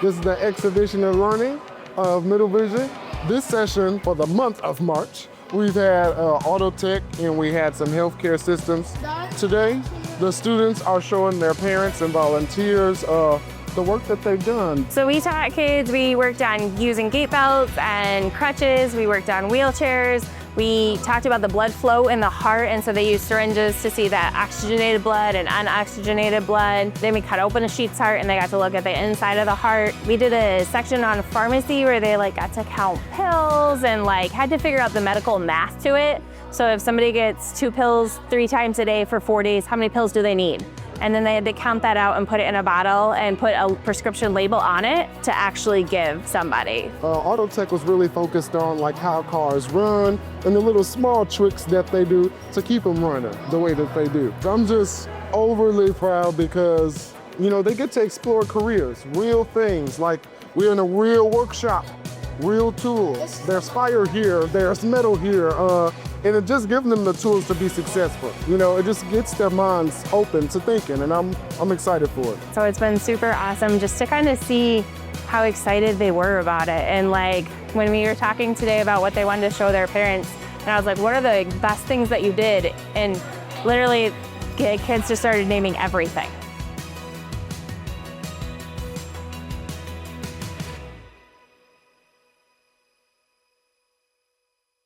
This is the exhibition and learning of Middle Vision. This session for the month of March, we've had auto tech and we had some healthcare systems. Today, the students are showing their parents and volunteers the work that they've done. So we taught kids, we worked on using gait belts and crutches, we worked on wheelchairs, we talked about the blood flow in the heart, and so they used syringes to see that oxygenated blood and unoxygenated blood. Then we cut open a sheep's heart and they got to look at the inside of the heart. We did a section on pharmacy where they got to count pills and had to figure out the medical math to it. So if somebody gets 2 pills 3 times a day for 4 days, how many pills do they need? And then they had to count that out and put it in a bottle and put a prescription label on it to actually give somebody. Auto tech was really focused on how cars run and the little small tricks that they do to keep them running the way that they do. I'm just overly proud because, they get to explore careers, real things, we're in a real workshop, real tools. There's fire here, there's metal here, and it just gives them the tools to be successful. It just gets their minds open to thinking, and I'm excited for it. So it's been super awesome just to kind of see how excited they were about it. And when we were talking today about what they wanted to show their parents, and I was like, what are the best things that you did? And literally, kids just started naming everything.